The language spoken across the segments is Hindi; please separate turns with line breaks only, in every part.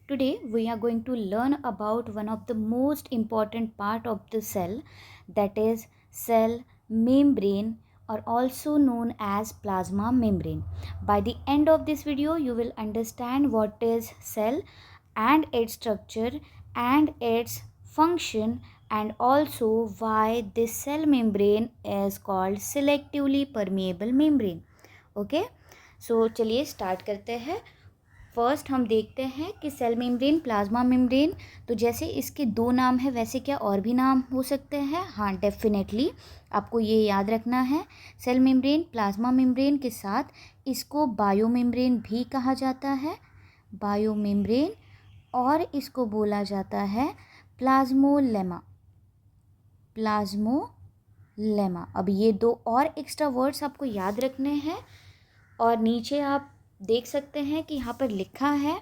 Today we are going to learn about one of the most important part of the cell, that is cell membrane, or also known as plasma membrane. By the end of this video you will understand what is cell and its structure and its function, and also why this cell membrane is called selectively permeable membrane. Okay so चलिए स्टार्ट करते हैं. फर्स्ट हम देखते हैं कि सेल मेम्ब्रेन, प्लाज्मा मेम्ब्रेन. तो जैसे इसके दो नाम है, वैसे क्या और भी नाम हो सकते हैं? हाँ, डेफिनेटली आपको ये याद रखना है. सेल मेम्ब्रेन, प्लाज्मा मेम्ब्रेन के साथ इसको बायो मेम्ब्रेन भी कहा जाता है, बायो मेम्ब्रेन, और इसको बोला जाता है प्लाज्मोलेमा, प्लाज्मोलेमा. अब ये दो और एक्स्ट्रा वर्ड्स आपको याद रखने हैं. और नीचे आप देख सकते हैं कि यहाँ पर लिखा है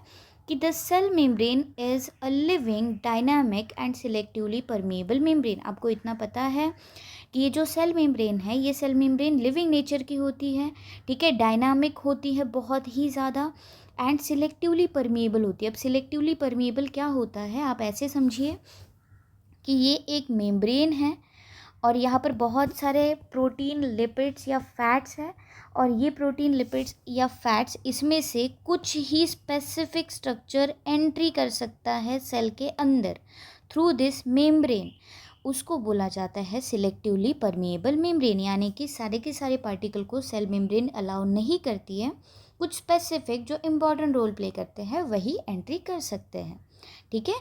कि the cell membrane is a living, dynamic and selectively permeable membrane. आपको इतना पता है कि ये जो सेल मेम्ब्रेन है, ये सेल मेम्ब्रेन लिविंग नेचर की होती है, ठीक है, डायनामिक होती है बहुत ही ज़्यादा, एंड सिलेक्टिवली परमेबल होती है. अब सिलेक्टिवली परमेबल क्या होता है, आप ऐसे समझिए कि ये एक मेम्ब्रेन है और यहाँ पर बहुत सारे प्रोटीन, लिपिड्स या फैट्स हैं, और ये प्रोटीन, लिपिड्स या फैट्स, इसमें से कुछ ही स्पेसिफिक स्ट्रक्चर एंट्री कर सकता है सेल के अंदर थ्रू दिस मेम्ब्रेन. उसको बोला जाता है सिलेक्टिवली परमेबल मेम्ब्रेन. यानी कि सारे के सारे पार्टिकल को सेल मेम्ब्रेन अलाउ नहीं करती है, कुछ स्पेसिफिक जो इम्पॉर्टेंट रोल प्ले करते हैं वही एंट्री कर सकते हैं, ठीक है.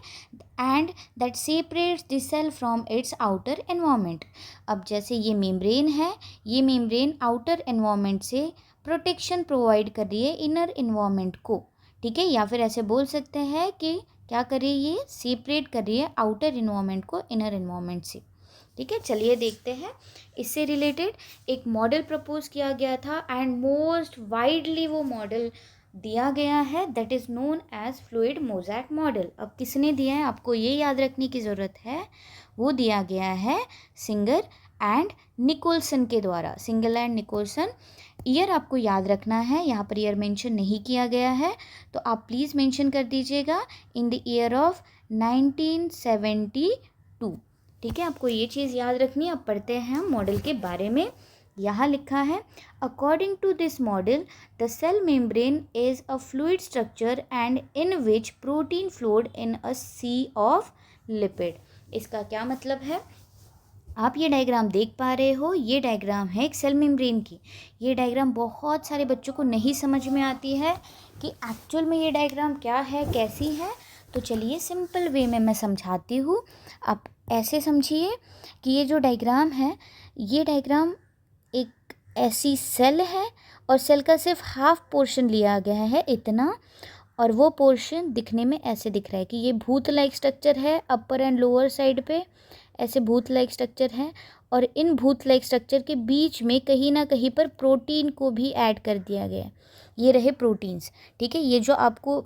And that separates the cell from its outer environment. अब जैसे ये मेम्ब्रेन है, ये मेम्ब्रेन आउटर एनवायरनमेंट से प्रोटेक्शन प्रोवाइड कर रही है इनर एनवायरनमेंट को, ठीक है. या फिर ऐसे बोल सकते हैं कि क्या कर रही है, ये सेपरेट कर रही है आउटर एनवायरनमेंट को इनर एनवायरनमेंट से, ठीक है. चलिए देखते हैं. इससे रिलेटेड एक मॉडल प्रपोज किया गया था एंड मोस्ट वाइडली वो मॉडल दिया गया है, that is known as fluid mosaic model. अब किसने दिया है, आपको ये याद रखने की ज़रूरत है. वो दिया गया है सिंगर एंड निकोलसन के द्वारा, सिंगर एंड निकोलसन. ईयर आपको याद रखना है, यहाँ पर ईयर मेंशन नहीं किया गया है, तो आप प्लीज़ मेंशन कर दीजिएगा इन द ईयर ऑफ 1972, ठीक है. आपको ये चीज़ याद रखनी है. अब पढ़ते हैं हम मॉडल के बारे में. यहाँ लिखा है, according to this model the cell membrane is a fluid structure and in which protein float in a sea of lipid. इसका क्या मतलब है, आप ये डायग्राम देख पा रहे हो, ये डायग्राम है एक सेल मेम्ब्रेन की. ये डायग्राम बहुत सारे बच्चों को नहीं समझ में आती है कि एक्चुअल में ये डायग्राम क्या है, कैसी है. तो चलिए सिंपल वे में मैं समझाती हूँ. आप ऐसे समझिए कि ये जो डायग्राम है, ये डायग्राम एक ऐसी सेल है और सेल का सिर्फ हाफ पोर्शन लिया गया है, इतना, और वो पोर्शन दिखने में ऐसे दिख रहा है कि ये भूत लाइक स्ट्रक्चर है, अपर एंड लोअर साइड पे ऐसे भूत लाइक स्ट्रक्चर है, और इन भूत लाइक स्ट्रक्चर के बीच में कहीं ना कहीं पर प्रोटीन को भी ऐड कर दिया गया है. ये रहे प्रोटीन्स, ठीक है. ये जो आपको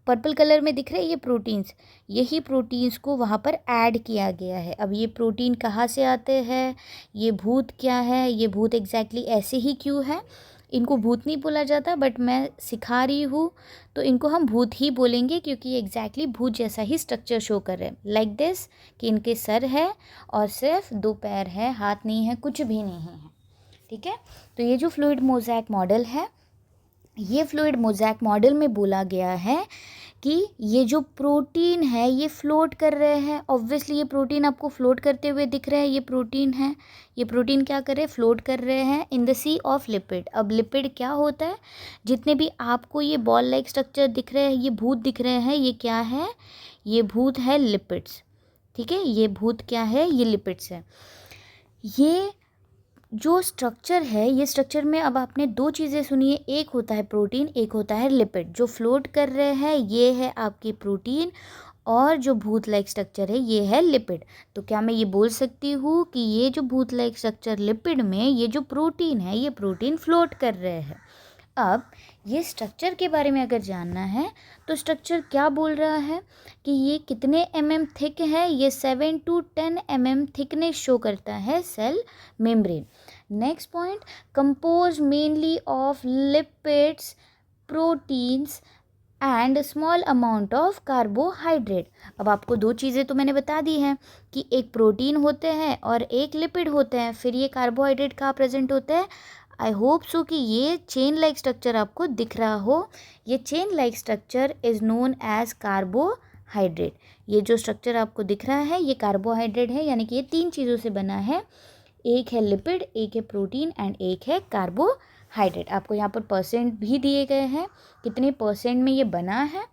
पर्पल कलर में दिख रहे हैं, ये प्रोटीन्स, यही प्रोटीन्स को वहाँ पर ऐड किया गया है. अब ये प्रोटीन कहाँ से आते हैं, ये भूत क्या है, ये भूत एग्जैक्टली ऐसे ही क्यों है, इनको भूत नहीं बोला जाता, बट मैं सिखा रही हूँ तो इनको हम भूत ही बोलेंगे, क्योंकि ये एग्जैक्टली भूत जैसा ही स्ट्रक्चर शो कर रहे हैं. लाइक दिस, कि इनके सर है और सिर्फ दो पैर है, हाथ नहीं है, कुछ भी नहीं है, ठीक है. तो ये जो फ्लूइड मोज़ैक मॉडल है, ये फ्लूइड मोज़ैक मॉडल में बोला गया है कि ये जो प्रोटीन है ये फ्लोट कर रहे हैं. ऑब्वियसली ये प्रोटीन आपको फ्लोट करते हुए दिख रहे हैं, ये प्रोटीन है, ये प्रोटीन क्या कर रहे हैं, फ्लोट कर रहे हैं in the sea of lipid. अब लिपिड क्या होता है, जितने भी आपको ये बॉल लाइक स्ट्रक्चर दिख रहे हैं, ये भूत दिख रहे हैं, ये क्या है, ये भूत है लिपिड्स, ठीक है. ये भूत क्या है, ये लिपिड्स है. ये जो स्ट्रक्चर है, ये स्ट्रक्चर में अब आपने दो चीज़ें सुनी है, एक होता है प्रोटीन, एक होता है लिपिड. जो फ्लोट कर रहे हैं ये है आपकी प्रोटीन, और जो भूत लाइक स्ट्रक्चर है ये है लिपिड. तो क्या मैं ये बोल सकती हूँ कि ये जो भूत लाइक स्ट्रक्चर लिपिड में ये जो प्रोटीन है, ये प्रोटीन फ्लोट कर रहे हैं. अब ये स्ट्रक्चर के बारे में अगर जानना है तो स्ट्रक्चर क्या बोल रहा है कि ये कितने थिक है, ये 7 to 10 थिकनेस शो करता है cell membrane. Next point, compose mainly of lipids, proteins and small amount of carbohydrate. अब आपको दो चीज़ें तो मैंने बता दी हैं कि एक प्रोटीन होते हैं और एक लिपिड होते हैं, फिर ये कार्बोहाइड्रेट कहाँ प्रेजेंट होते हैं। आई होप सो कि ये चेन लाइक स्ट्रक्चर आपको दिख रहा हो। ये chain like structure is known as carbohydrate. ये जो स्ट्रक्चर आपको दिख रहा है ये कार्बोहाइड्रेट है, यानी कि ये तीन चीज़ों से बना है, एक है लिपिड, एक है प्रोटीन एंड एक है कार्बोहाइड्रेट। आपको यहाँ पर परसेंट भी दिए गए हैं, कितने परसेंट में ये बना है।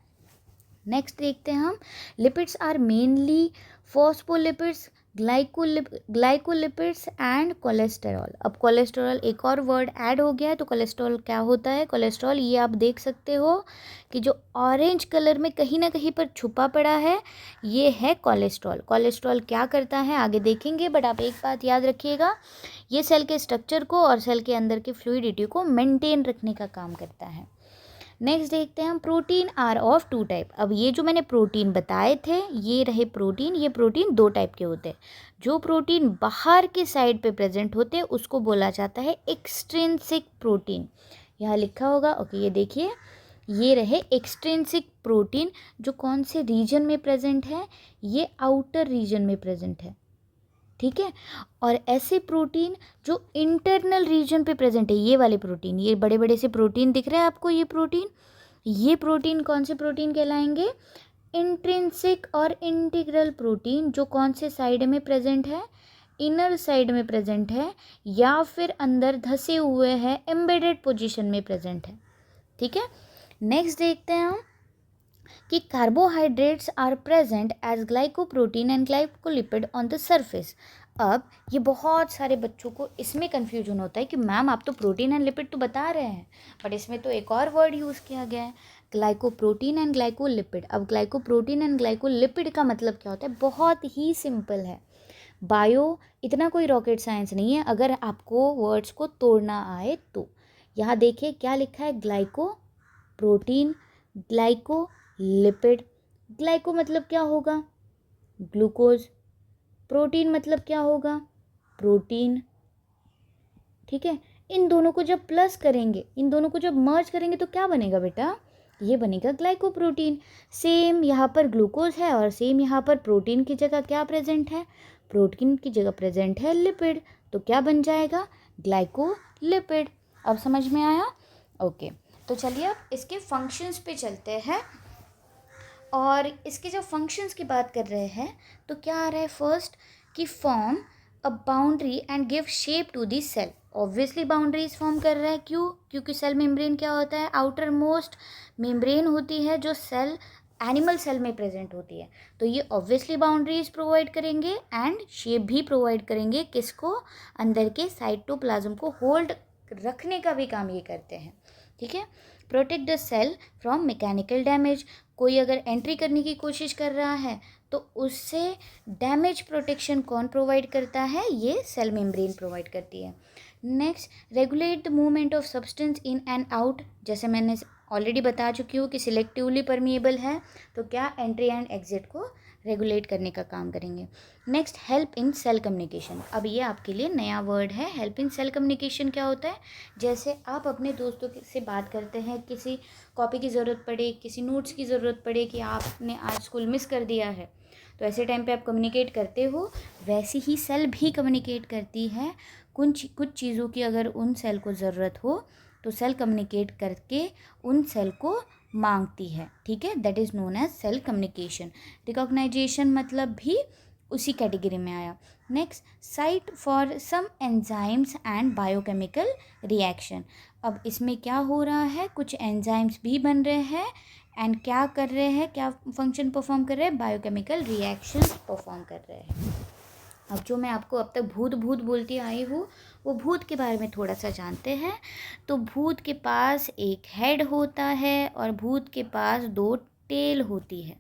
नेक्स्ट देखते हैं हम, lipids are mainly phospholipids, glycolipids and cholesterol. अब कोलेस्टेरॉल एक और वर्ड ऐड हो गया है, तो कोलेस्ट्रॉल क्या होता है। कोलेस्ट्रॉल ये आप देख सकते हो कि जो ऑरेंज कलर में कहीं ना कहीं पर छुपा पड़ा है, ये है कोलेस्ट्रॉल। कोलेस्ट्रॉल क्या करता है आगे देखेंगे, बट आप एक बात याद रखिएगा, ये सेल के स्ट्रक्चर को और सेल के अंदर की फ्लूइडिटी को मेंटेन रखने का काम करता है। नेक्स्ट देखते हैं हम, protein are of two type. अब ये जो मैंने प्रोटीन बताए थे, ये रहे प्रोटीन। ये प्रोटीन दो टाइप के होते हैं। जो प्रोटीन बाहर के साइड पे प्रेजेंट होते हैं उसको बोला जाता है एक्सट्रिंसिक प्रोटीन। यहाँ लिखा होगा, ओके ये देखिए, ये रहे एक्सट्रिंसिक प्रोटीन, जो कौन से रीजन में प्रेजेंट है, ये आउटर रीजन में प्रेजेंट है, ठीक है। और ऐसे प्रोटीन जो इंटरनल रीजन पे प्रेजेंट है, ये वाले प्रोटीन, ये बड़े बड़े से प्रोटीन दिख रहे हैं आपको, ये प्रोटीन कौन से प्रोटीन कहलाएंगे, इंट्रिंसिक और इंटीग्रल प्रोटीन, जो कौन से साइड में प्रेजेंट है, इनर साइड में प्रेजेंट है, या फिर अंदर धसे हुए हैं, एम्बेडेड पोजीशन में प्रेजेंट है, ठीक है। नेक्स्ट देखते हैं हम कि carbohydrates are present as glycoprotein and glycolipid on the surface. अब ये बहुत सारे बच्चों को इसमें कन्फ्यूजन होता है कि मैम आप तो प्रोटीन एंड लिपिड तो बता रहे हैं, बट इसमें तो एक और वर्ड यूज़ किया गया है, ग्लाइकोप्रोटीन एंड ग्लाइकोलिपिड। अब ग्लाइकोप्रोटीन एंड ग्लाइकोलिपिड का मतलब क्या होता है, बहुत ही सिंपल है। बायो इतना कोई रॉकेट साइंस नहीं है, अगर आपको वर्ड्स को तोड़ना आए तो। यहाँ देखिए क्या लिखा है, glyco protein, glyco lipid. Glyco मतलब क्या होगा, ग्लूकोज। प्रोटीन मतलब क्या होगा, प्रोटीन, ठीक है। इन दोनों को जब प्लस करेंगे, इन दोनों को जब मर्ज करेंगे तो क्या बनेगा बेटा, ये बनेगा ग्लाइकोप्रोटीन। सेम यहाँ पर ग्लूकोज है और सेम यहाँ पर प्रोटीन की जगह क्या प्रेजेंट है, प्रोटीन की जगह प्रेजेंट है लिपिड, तो क्या बन जाएगा, ग्लाइकोलिपिड। अब समझ में आया, ओके। तो चलिए अब इसके फंक्शंस पे चलते हैं, और इसके जब फंक्शंस की बात कर रहे हैं तो क्या आ रहा है, फर्स्ट कि form a boundary and give shape to the cell. Obviously boundaries form कर रहा है, क्यों, क्योंकि सेल मेम्ब्रेन क्या होता है, आउटर मोस्ट मेम्ब्रेन होती है जो सेल एनिमल सेल में प्रेजेंट होती है, तो ये ऑब्वियसली बाउंड्रीज प्रोवाइड करेंगे एंड शेप भी प्रोवाइड करेंगे, किसको, अंदर के साइटोप्लाज्म को होल्ड रखने का भी काम ये करते हैं, ठीक है। Protect the cell from mechanical damage, कोई अगर एंट्री करने की कोशिश कर रहा है तो उससे डैमेज प्रोटेक्शन कौन प्रोवाइड करता है, ये सेल मेम्ब्रेन प्रोवाइड करती है। Next, regulate the movement of substance in and out, जैसे मैंने ऑलरेडी बता चुकी हूँ कि सिलेक्टिवली परमिएबल है, तो क्या एंट्री एंड एग्जिट को रेगुलेट करने का काम करेंगे। Next, help in cell communication. अब ये आपके लिए नया वर्ड है, हेल्प इन सेल कम्युनिकेशन क्या होता है, जैसे आप अपने दोस्तों से बात करते हैं, किसी कॉपी की ज़रूरत पड़े, किसी नोट्स की ज़रूरत पड़े कि आपने आज स्कूल मिस कर दिया है, तो ऐसे टाइम पे आप कम्युनिकेट करते हो, वैसे ही सेल भी कम्युनिकेट करती है। कुछ चीज़ों की अगर उन सेल को ज़रूरत हो तो सेल कम्युनिकेट करके उन सेल को मांगती है, ठीक है, that is known as cell communication. Recognization मतलब भी उसी कैटेगरी में आया। Next, site for some enzymes and biochemical reaction. अब इसमें क्या हो रहा है, कुछ एंजाइम्स भी बन रहे हैं एंड क्या कर रहे हैं, क्या फंक्शन परफॉर्म कर रहे हैं, बायोकेमिकल रिएक्शन परफॉर्म कर रहे हैं। अब जो मैं आपको अब तक भूत भूत बोलती आई हूँ, वो भूत के बारे में थोड़ा सा जानते हैं। तो भूत के पास एक हेड होता है और भूत के पास 2 टेल होती है,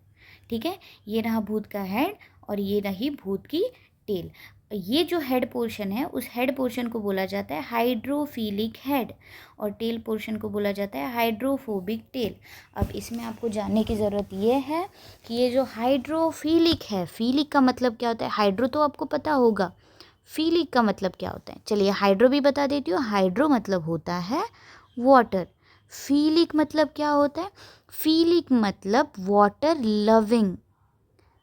ठीक है। ये रहा भूत का हेड और ये रही भूत की टेल। ये जो हेड पोर्शन है, उस हेड पोर्शन को बोला जाता है हाइड्रोफिलिक हेड, और टेल पोर्शन को बोला जाता है हाइड्रोफोबिक टेल। अब इसमें आपको जानने की ज़रूरत ये है कि ये जो हाइड्रोफिलिक है, फिलिक का मतलब क्या होता है, हाइड्रो तो आपको पता होगा, फिलिक का मतलब क्या होता है, चलिए हाइड्रो भी बता देती हूँ। हाइड्रो मतलब होता है वाटर, फीलिक मतलब क्या होता है? फीलिक मतलब water loving,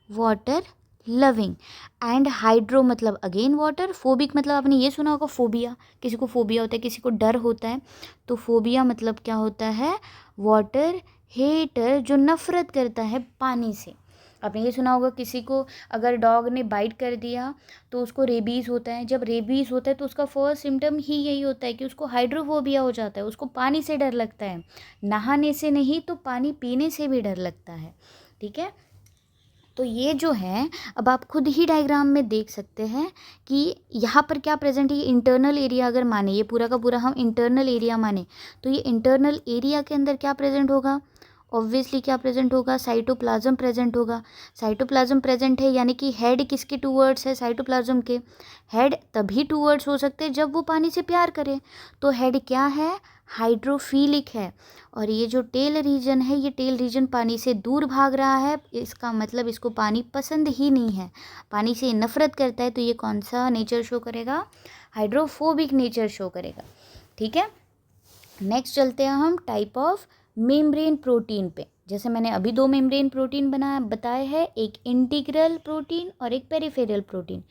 water loving. And hydro मतलब अगेन वाटर। फोबिक मतलब आपने ये सुना होगा फोबिया, किसी को फोबिया होता है, किसी को डर होता है, तो फोबिया मतलब क्या होता है? वाटर हेटर, जो नफरत करता है पानी से। आपने ये सुना होगा किसी को अगर डॉग ने बाइट कर दिया तो उसको रेबीज़ होता है। जब रेबीज़ होता है तो उसका फर्स्ट सिम्टम ही यही होता है कि उसको हाइड्रोफोबिया हो जाता है, उसको पानी से डर लगता है, नहाने से नहीं तो पानी पीने से भी डर लगता है। ठीक है, तो ये जो है, अब आप खुद ही डायग्राम में देख सकते हैं कि यहाँ पर क्या प्रेजेंट है। ये इंटरनल एरिया अगर माने, ये पूरा का पूरा हम इंटरनल एरिया माने, तो ये इंटरनल एरिया के अंदर क्या प्रेजेंट होगा? ऑब्वियसली क्या प्रेजेंट होगा? साइटोप्लाज्म प्रेजेंट होगा। साइटोप्लाज्म प्रेजेंट है यानी कि हेड किसके टूवर्ड्स है? साइटोप्लाज्म के। हेड तभी टूवर्ड्स हो सकते हैं जब वो पानी से प्यार करे, तो हेड क्या है? हाइड्रोफिलिक है। और ये जो टेल रीजन है, ये टेल रीजन पानी से दूर भाग रहा है, इसका मतलब इसको पानी पसंद ही नहीं है, पानी से नफरत करता है। तो ये कौन सा नेचर शो करेगा? हाइड्रोफोबिक नेचर शो करेगा। ठीक है, नेक्स्ट चलते हैं हम टाइप ऑफ मेम्ब्रेन प्रोटीन पे। जैसे मैंने अभी 2 मेम्ब्रेन प्रोटीन बताए हैं, एक इंटीग्रल प्रोटीन और एक पेरिफेरल प्रोटीन,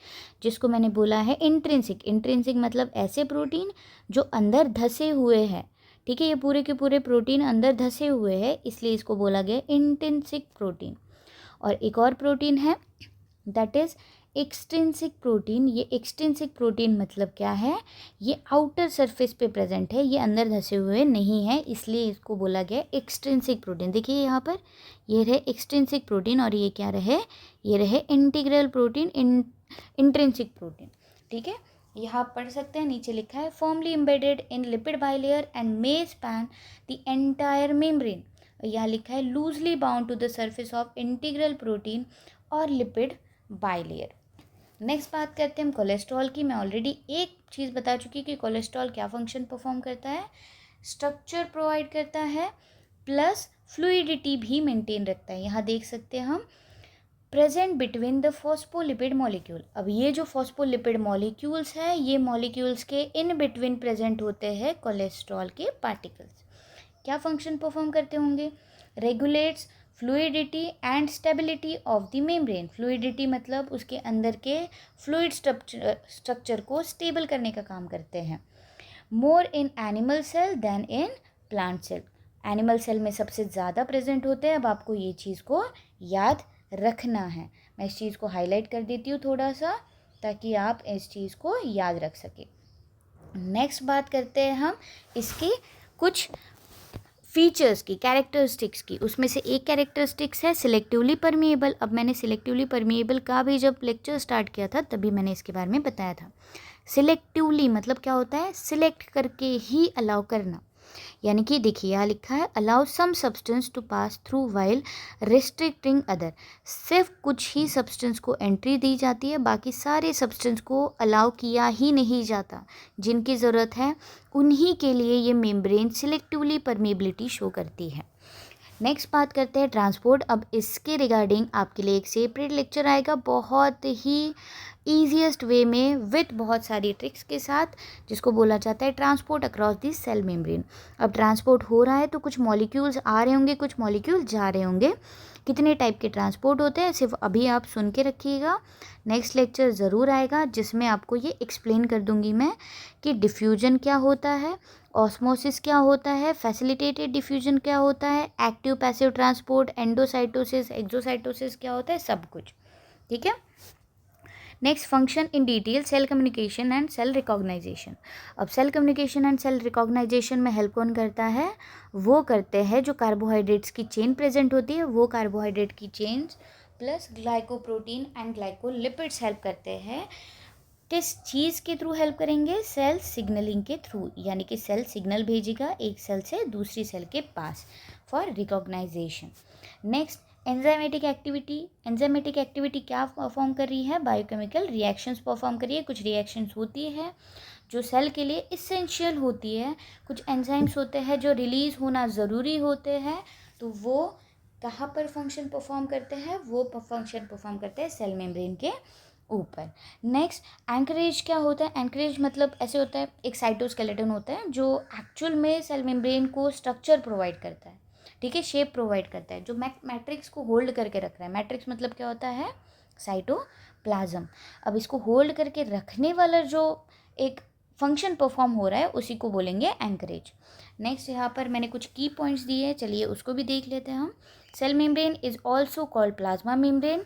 जिसको मैंने बोला है इंट्रिंसिक। इंट्रिंसिक मतलब ऐसे प्रोटीन जो अंदर धसे हुए हैं। ठीक है, ये पूरे के पूरे प्रोटीन अंदर धसे हुए हैं, इसलिए इसको बोला गया इंट्रिंसिक प्रोटीन। और एक और प्रोटीन है दैट इज एक्सट्रिंसिक प्रोटीन। ये एक्सट्रिंसिक प्रोटीन मतलब क्या है? ये आउटर सरफेस पे प्रेजेंट है, ये अंदर धसे हुए नहीं है, इसलिए इसको बोला गया एक्सट्रिंसिक प्रोटीन। देखिए यहाँ पर ये रहे एक्सट्रिंसिक प्रोटीन और ये क्या रहे? ये रहे इंटीग्रल प्रोटीन, इंट्रिंसिक प्रोटीन। ठीक है, यहाँ पढ़ सकते हैं, नीचे लिखा है formally embedded in lipid bilayer and may span the entire membrane. यहाँ लिखा है loosely bound to the surface of integral protein और लिपिड बाइलेयर। नेक्स्ट बात करते हैं हम कोलेस्ट्रॉल की। मैं ऑलरेडी एक चीज़ बता चुकी कि कोलेस्ट्रॉल क्या फंक्शन परफॉर्म करता है? स्ट्रक्चर प्रोवाइड करता है प्लस फ्लूइडिटी भी मेंटेन रखता है। यहाँ देख सकते हैं हम present between the phospholipid molecule. अब ये जो फॉस्फोलिपिड मॉलिक्यूल्स है, ये मॉलिक्यूल्स के इन बिटवीन प्रेजेंट होते हैं कोलेस्ट्रॉल के पार्टिकल्स। क्या फंक्शन परफॉर्म करते होंगे? Regulates fluidity and stability of the membrane. Fluidity मतलब उसके अंदर के फ्लूइड स्ट्रक्चर को स्टेबल करने का काम करते हैं। More in animal cell than in plant cell. Animal cell में सबसे ज़्यादा प्रेजेंट होते हैं। अब आपको ये चीज़ को याद रखना है, मैं इस चीज़ को हाईलाइट कर देती हूँ थोड़ा सा, ताकि आप इस चीज़ को याद रख सकें। नेक्स्ट बात करते हैं हम इसके कुछ फीचर्स की, कैरेक्टरिस्टिक्स की। उसमें से एक कैरेक्टरिस्टिक्स है सिलेक्टिवली परमिएबल। अब मैंने सिलेक्टिवली परमिएबल का भी जब लेक्चर स्टार्ट किया था तभी मैंने इसके बारे में बताया था। सिलेक्टिवली मतलब क्या होता है? सिलेक्ट करके ही अलाउ करना। यानी कि देखिए यहाँ लिखा है allow some substance to pass through while restricting other. सिर्फ कुछ ही सब्सटेंस को एंट्री दी जाती है, बाकी सारे सब्सटेंस को अलाउ किया ही नहीं जाता। जिनकी ज़रूरत है उन्हीं के लिए ये मेम्ब्रेन सिलेक्टिवली परमेबिलिटी शो करती है। नेक्स्ट बात करते हैं ट्रांसपोर्ट। अब इसके रिगार्डिंग आपके लिए एक सेपरेट लेक्चर आएगा, बहुत ही ईजीएस्ट वे में विथ बहुत सारी ट्रिक्स के साथ, जिसको बोला जाता है transport across the cell membrane. अब ट्रांसपोर्ट हो रहा है तो कुछ मॉलिक्यूल्स आ रहे होंगे, कुछ मॉलिक्यूल जा रहे होंगे। कितने टाइप के ट्रांसपोर्ट होते हैं सिर्फ अभी आप सुन के रखिएगा, नेक्स्ट लेक्चर ज़रूर आएगा जिसमें आपको ये एक्सप्लेन कर दूंगी मैं कि डिफ्यूजन क्या होता है, ऑस्मोसिस क्या होता है, फैसिलिटेटेड डिफ्यूजन क्या होता है, active passive transport, endocytosis, exocytosis क्या होता है, सब कुछ। ठीक है, next function in detail cell communication and cell recognisation. अब cell communication and cell recognisation में हेल्प कौन करता है? वो करते हैं जो कार्बोहाइड्रेट्स की चेन प्रेजेंट होती है, वो कार्बोहाइड्रेट की chains plus glycoprotein and glycolipids help करते हैं। किस चीज़ के थ्रू हेल्प करेंगे? सेल सिग्नलिंग के थ्रू, यानी कि सेल सिग्नल भेजेगा एक सेल से दूसरी सेल के पास for recognisation. Next enzymatic activity. Enzymatic activity क्या परफॉर्म कर रही है? बायोकेमिकल रिएक्शंस परफॉर्म कर रही है। कुछ रिएक्शंस होती है जो सेल के लिए इसेंशियल होती है, कुछ एंजाइम्स होते हैं जो रिलीज़ होना ज़रूरी होते हैं, तो वो कहाँ पर फंक्शन परफॉर्म करते हैं? वो फंक्शन परफॉर्म करते हैं सेल मेम्ब्रेन के ऊपर। नेक्स्ट एंकरेज क्या होता है? एंकरेज मतलब ऐसे होता है, एक साइटोस्केलेटन होता है जो एक्चुअल में सेल मेम्ब्रेन को स्ट्रक्चर प्रोवाइड करता है, ठीक है, शेप प्रोवाइड करता है, जो मैट्रिक्स को होल्ड करके रख रहा है। मैट्रिक्स मतलब क्या होता है? साइटोप्लाज्म। अब इसको होल्ड करके रखने वाला जो एक फंक्शन परफॉर्म हो रहा है उसी को बोलेंगे एंकरेज। नेक्स्ट यहाँ पर मैंने कुछ की पॉइंट्स दिए हैं, चलिए उसको भी देख लेते हैं हम। Cell membrane is also called plasma membrane,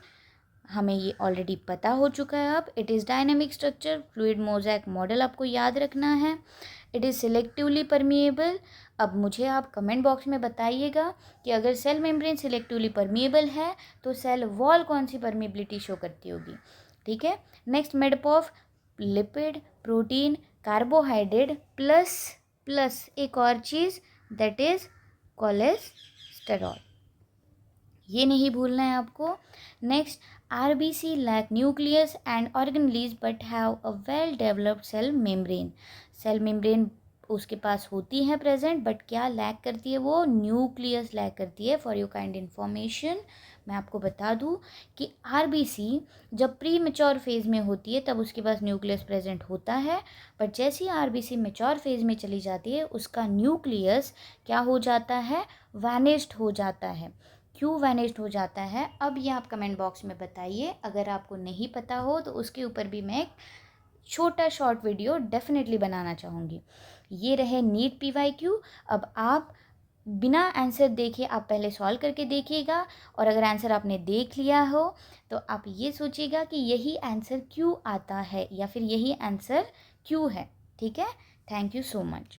हमें ये ऑलरेडी पता हो चुका है अब। It is dynamic structure, fluid mosaic model आपको याद रखना है। It is selectively permeable. अब मुझे आप कमेंट बॉक्स में बताइएगा कि अगर सेल मेम्ब्रेन सिलेक्टिवली परमिएबल है तो सेल वॉल कौन सी परमिएबिलिटी शो करती होगी, ठीक है। Next, made up of lipid, protein, carbohydrate plus एक और चीज़, दैट इज़ कोलेस्टेरॉल, ये नहीं भूलना है आपको। Next, RBC lack nucleus and organelles but have a well developed cell membrane. Cell membrane उसके पास होती है प्रेजेंट, बट क्या लैक करती है? वो न्यूक्लियस लैक करती है। फॉर योर काइंड इन्फॉर्मेशन मैं आपको बता दूं कि RBC जब प्री मेच्योर फेज़ में होती है तब उसके पास न्यूक्लियस प्रेजेंट होता है, बट जैसे ही RBC मेच्योर फेज़ में चली जाती है उसका न्यूक्लियस क्या हो जाता है? वैनिश्ड हो जाता है। क्यों वैनिश्ड हो जाता है? अब ये आप कमेंट बॉक्स में बताइए। अगर आपको नहीं पता हो तो उसके ऊपर भी मैं एक छोटा शॉर्ट वीडियो डेफिनेटली बनाना चाहूँगी। ये रहे नीट PYQ। अब आप बिना आंसर देखे आप पहले सॉल्व करके देखिएगा, और अगर आंसर आपने देख लिया हो तो आप ये सोचिएगा कि यही आंसर क्यों आता है या फिर यही आंसर क्यों है, ठीक है। Thank you so much.